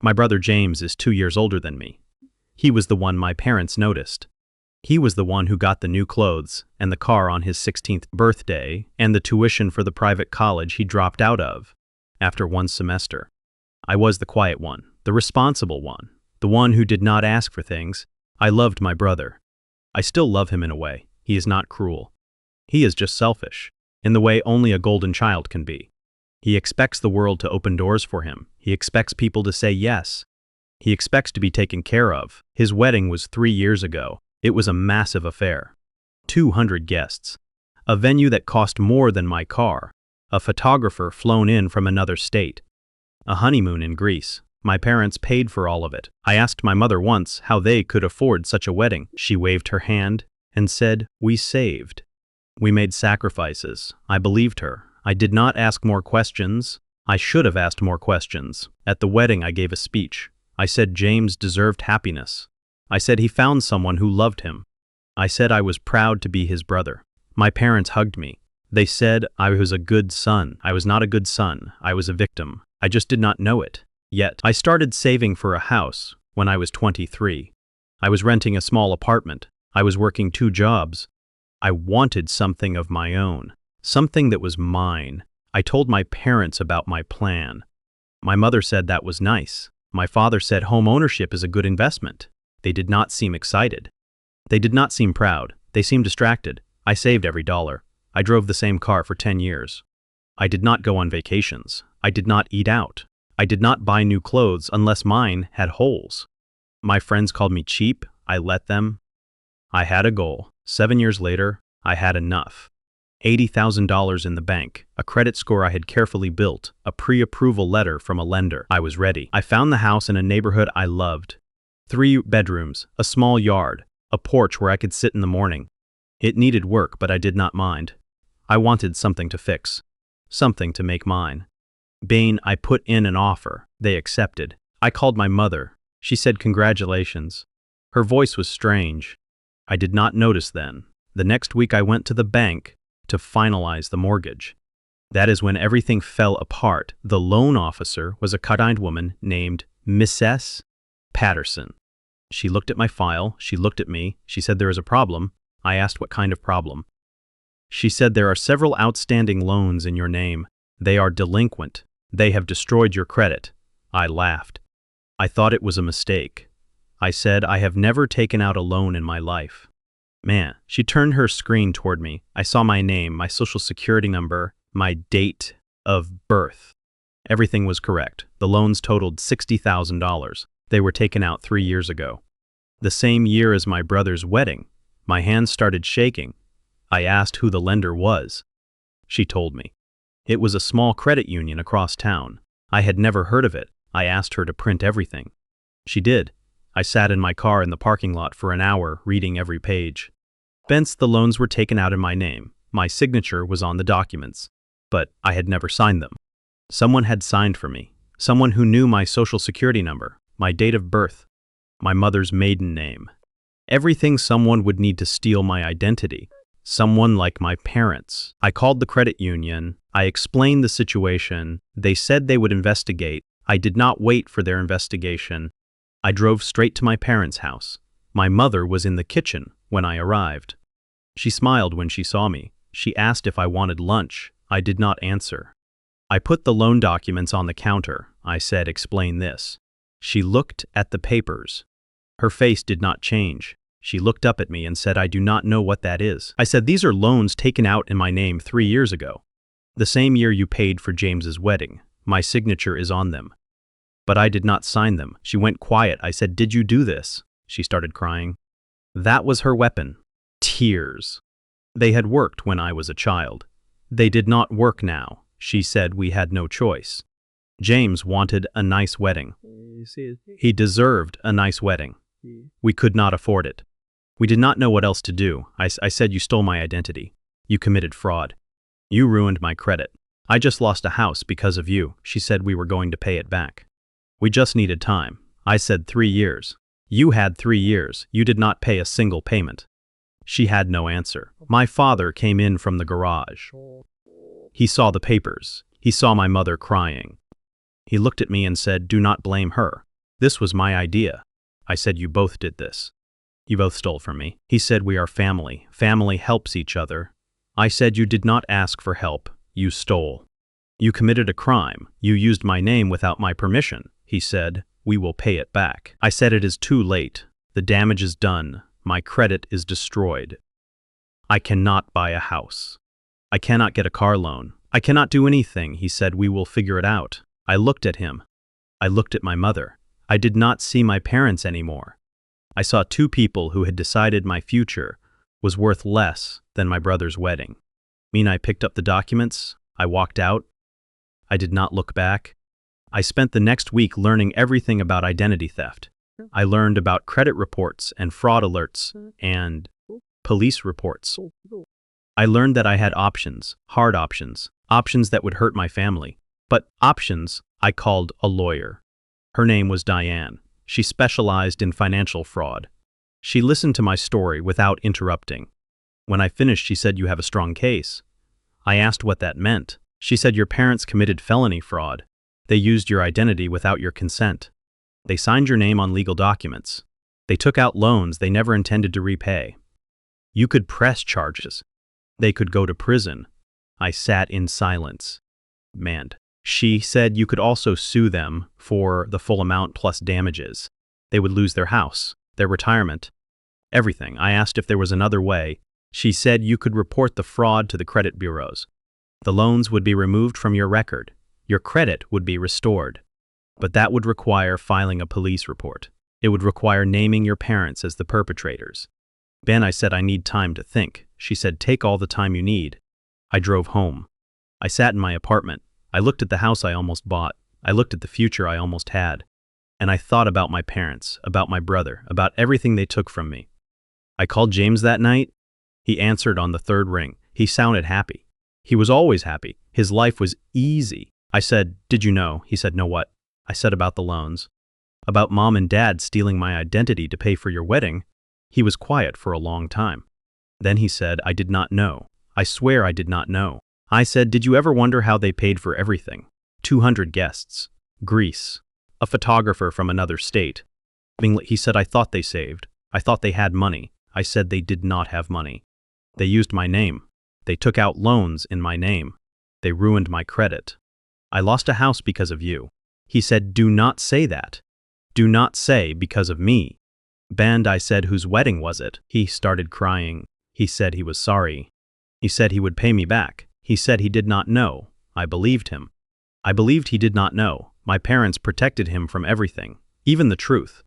My brother James is 2 years older than me. He was the one my parents noticed. He was the one who got the new clothes and the car on his 16th birthday and the tuition for the private college he dropped out of after one semester. I was the quiet one, the responsible one, the one who did not ask for things. I loved my brother. I still love him in a way. He is not cruel. He is just selfish, in the way only a golden child can be. He expects the world to open doors for him. He expects people to say yes. He expects to be taken care of. His wedding was 3 years ago. It was a massive affair. 200 guests. A venue that cost more than my car. A photographer flown in from another state. A honeymoon in Greece. My parents paid for all of it. I asked my mother once how they could afford such a wedding. She waved her hand and said, "We saved." We made sacrifices. I believed her. I did not ask more questions. I should have asked more questions. At the wedding, I gave a speech. I said James deserved happiness. I said he found someone who loved him. I said I was proud to be his brother. My parents hugged me. They said I was a good son. I was not a good son. I was a victim. I just did not know it. Yet, I started saving for a house when I was 23. I was renting a small apartment. I was working 2 jobs. I wanted something of my own, something that was mine. I told my parents about my plan. My mother said that was nice. My father said home ownership is a good investment. They did not seem excited. They did not seem proud. They seemed distracted. I saved every dollar. I drove the same car for 10 years. I did not go on vacations. I did not eat out. I did not buy new clothes unless mine had holes. My friends called me cheap. I let them. I had a goal. 7 years later, I had enough. $80,000 in the bank, a credit score I had carefully built, a pre-approval letter from a lender. I was ready. I found the house in a neighborhood I loved. 3 bedrooms, a small yard, a porch where I could sit in the morning. It needed work, but I did not mind. I wanted something to fix, something to make mine. Bain, I put in an offer. They accepted. I called my mother. She said congratulations. Her voice was strange. I did not notice then. The next week I went to the bank to finalize the mortgage. That is when everything fell apart. The loan officer was a kind woman named Mrs. Patterson. She looked at my file. She looked at me. She said there is a problem. I asked what kind of problem. She said there are several outstanding loans in your name. They are delinquent. They have destroyed your credit. I laughed. I thought it was a mistake. I said I have never taken out a loan in my life. Man, she turned her screen toward me. I saw my name, my social security number, my date of birth. Everything was correct. The loans totaled $60,000. They were taken out 3 years ago. The same year as my brother's wedding. My hands started shaking. I asked who the lender was. She told me. It was a small credit union across town. I had never heard of it. I asked her to print everything. She did. I sat in my car in the parking lot for an hour, reading every page. Thence the loans were taken out in my name. My signature was on the documents, but I had never signed them. Someone had signed for me. Someone who knew my social security number, my date of birth, my mother's maiden name. Everything someone would need to steal my identity. Someone like my parents. I called the credit union. I explained the situation. They said they would investigate. I did not wait for their investigation. I drove straight to my parents' house. My mother was in the kitchen when I arrived. She smiled when she saw me. She asked if I wanted lunch. I did not answer. I put the loan documents on the counter. I said, "Explain this." She looked at the papers. Her face did not change. She looked up at me and said, "I do not know what that is." I said, "These are loans taken out in my name 3 years ago. The same year you paid for James's wedding. My signature is on them. But I did not sign them." She went quiet. I said, "Did you do this?" She started crying. That was her weapon. Tears. They had worked when I was a child. They did not work now. She said we had no choice. James wanted a nice wedding. He deserved a nice wedding. We could not afford it. We did not know what else to do. I said, "You stole my identity. You committed fraud. You ruined my credit. I just lost a house because of you." She said we were going to pay it back. We just needed time. I said 3 years. You had 3 years. You did not pay a single payment. She had no answer. My father came in from the garage. He saw the papers. He saw my mother crying. He looked at me and said, "Do not blame her. This was my idea. I said, you both did this. You both stole from me. He said, we are family. Family helps each other. I said, you did not ask for help. You stole. You committed a crime. You used my name without my permission. He said, we will pay it back. I said, it is too late. The damage is done. My credit is destroyed. I cannot buy a house. I cannot get a car loan. I cannot do anything. He said, we will figure it out. I looked at him. I looked at my mother. I did not see my parents anymore. I saw two people who had decided my future was worth less than my brother's wedding. I picked up the documents. I walked out. I did not look back. I spent the next week learning everything about identity theft. I learned about credit reports and fraud alerts and police reports. I learned that I had options, hard options, options that would hurt my family. But options I called a lawyer. Her name was Diane. She specialized in financial fraud. She listened to my story without interrupting. When I finished, she said, you have a strong case. I asked what that meant. She said, your parents committed felony fraud. They used your identity without your consent. They signed your name on legal documents. They took out loans they never intended to repay. You could press charges. They could go to prison. I sat in silence. Man. She said you could also sue them for the full amount plus damages. They would lose their house, their retirement, everything. I asked if there was another way. She said you could report the fraud to the credit bureaus. The loans would be removed from your record. Your credit would be restored. But that would require filing a police report. It would require naming your parents as the perpetrators. Ben, I said, I need time to think. She said, take all the time you need. I drove home. I sat in my apartment. I looked at the house I almost bought. I looked at the future I almost had. And I thought about my parents, about my brother, about everything they took from me. I called James that night. He answered on the third ring. He sounded happy. He was always happy. His life was easy. I said, did you know? He said, no, what? I said, about the loans. About mom and dad stealing my identity to pay for your wedding. He was quiet for a long time. Then he said, I did not know. I swear I did not know. I said, did you ever wonder how they paid for everything? 200 guests. Greece. A photographer from another state. He said, I thought they saved. I thought they had money. I said they did not have money. They used my name. They took out loans in my name. They ruined my credit. I lost a house because of you. He said, do not say that. Do not say because of me. Band, I said, whose wedding was it? He started crying. He said he was sorry. He said he would pay me back. He said he did not know. I believed him. I believed he did not know. My parents protected him from everything, even the truth.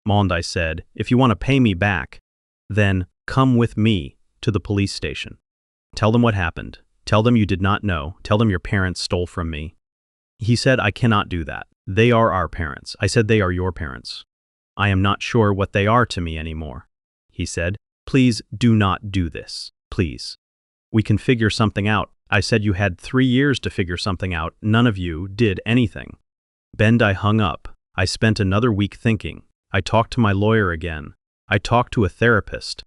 Mond, I said, if you want to pay me back, then come with me to the police station. Tell them what happened. Tell them you did not know. Tell them your parents stole from me. He said, I cannot do that. They are our parents. I said, they are your parents. I am not sure what they are to me anymore. He said, please do not do this. Please. We can figure something out. I said, you had 3 years to figure something out. None of you did anything. Bend, I hung up. I spent another week thinking. I talked to my lawyer again. I talked to a therapist.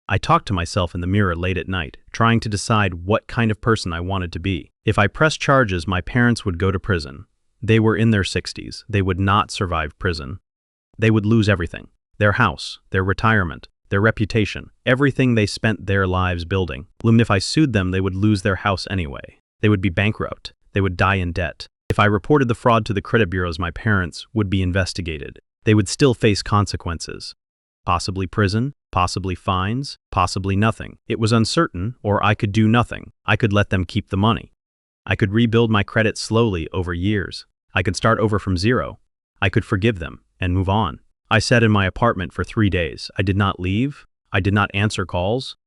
I talked to myself in the mirror late at night, trying to decide what kind of person I wanted to be. If I pressed charges, my parents would go to prison. They were in their 60s. They would not survive prison. They would lose everything. Their house, their retirement, their reputation, everything they spent their lives building. If I sued them, they would lose their house anyway. They would be bankrupt. They would die in debt. If I reported the fraud to the credit bureaus, my parents would be investigated. They would still face consequences. Possibly prison, possibly fines, possibly nothing. It was uncertain, or I could do nothing. I could let them keep the money. I could rebuild my credit slowly over years. I could start over from zero. I could forgive them and move on. I sat in my apartment for 3 days. I did not leave. I did not answer calls.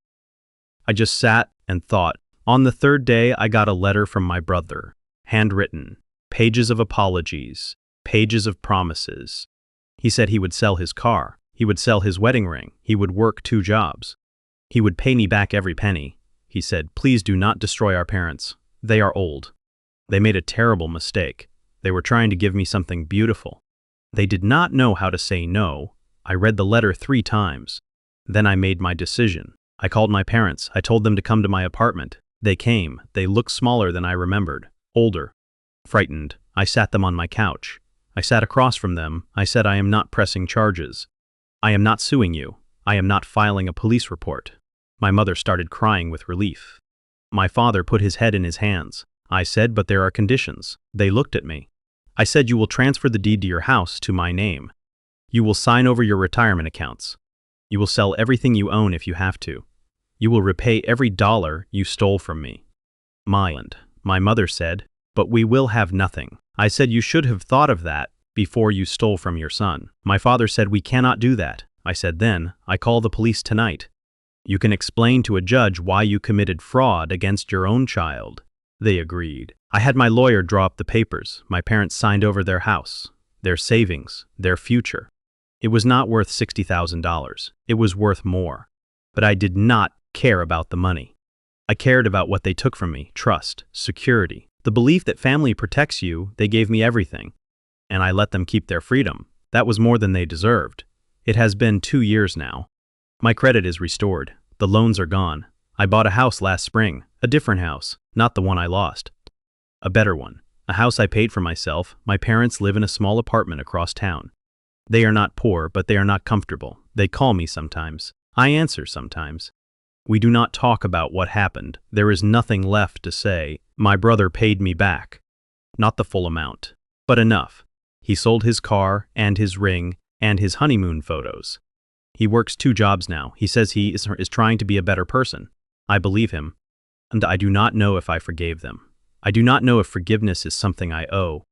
I just sat and thought. On the 3rd day, I got a letter from my brother, handwritten, pages of apologies, pages of promises. He said he would sell his car. He would sell his wedding ring. He would work 2 jobs. He would pay me back every penny. He said, please do not destroy our parents. They are old. They made a terrible mistake. They were trying to give me something beautiful. They did not know how to say no. I read the letter 3 times. Then I made my decision. I called my parents. I told them to come to my apartment. They came. They looked smaller than I remembered. Older. Frightened. I sat them on my couch. I sat across from them. I said, I am not pressing charges. I am not suing you. I am not filing a police report. My mother started crying with relief. My father put his head in his hands. I said, but there are conditions. They looked at me. I said, you will transfer the deed to your house to my name. You will sign over your retirement accounts. You will sell everything you own if you have to. You will repay every dollar you stole from me. My mother said, but we will have nothing. I said, you should have thought of that before you stole from your son. My father said, we cannot do that. I said, then, I call the police tonight. You can explain to a judge why you committed fraud against your own child. They agreed. I had my lawyer draw up the papers. My parents signed over their house, their savings, their future. It was not worth $60,000. It was worth more. But I did not care about the money. I cared about what they took from me: trust, security, the belief that family protects you. They gave me everything, and I let them keep their freedom. That was more than they deserved. It has been 2 years now. My credit is restored. The loans are gone. I bought a house last spring, a different house, not the one I lost. A better one, a house I paid for myself. My parents live in a small apartment across town. They are not poor, but they are not comfortable. They call me sometimes. I answer sometimes. We do not talk about what happened. There is nothing left to say. My brother paid me back. Not the full amount, but enough. He sold his car and his ring and his honeymoon photos. He works 2 jobs now. He says he is trying to be a better person. I believe him, and I do not know if I forgave them. I do not know if forgiveness is something I owe.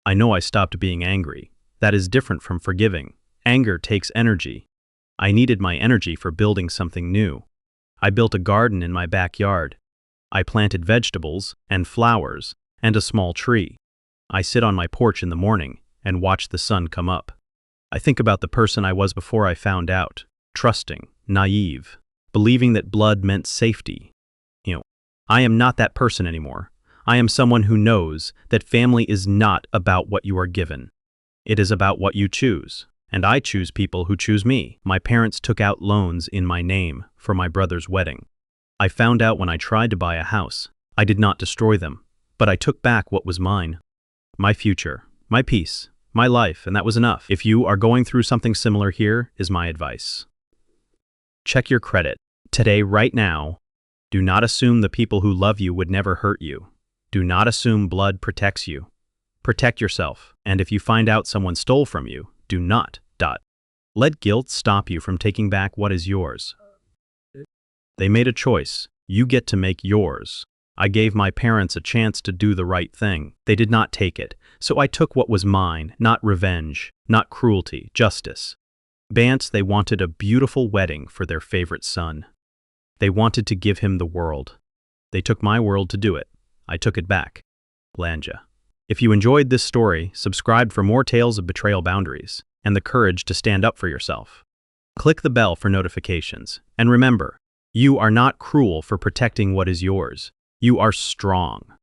I know I stopped being angry. That is different from forgiving. Anger takes energy. I needed my energy for building something new. I built a garden in my backyard. I planted vegetables and flowers and a small tree. I sit on my porch in the morning and watch the sun come up. I think about the person I was before I found out, trusting, naive, believing that blood meant safety. I am not that person anymore. I am someone who knows that family is not about what you are given. It is about what you choose, and I choose people who choose me. My parents took out loans in my name for my brother's wedding. I found out when I tried to buy a house. I did not destroy them, but I took back what was mine. My future, my peace, my life, and that was enough. If you are going through something similar, here is my advice. Check your credit. Today, right now. Do not assume the people who love you would never hurt you. Do not assume blood protects you. Protect yourself, and if you find out someone stole from you, do not. Let guilt stop you from taking back what is yours. They made a choice. You get to make yours. I gave my parents a chance to do the right thing. They did not take it, so I took what was mine, not revenge, not cruelty, justice. They wanted a beautiful wedding for their favorite son. They wanted to give him the world. They took my world to do it. I took it back. Lanja. If you enjoyed this story, subscribe for more tales of betrayal, boundaries, and the courage to stand up for yourself. Click the bell for notifications. And remember, you are not cruel for protecting what is yours. You are strong.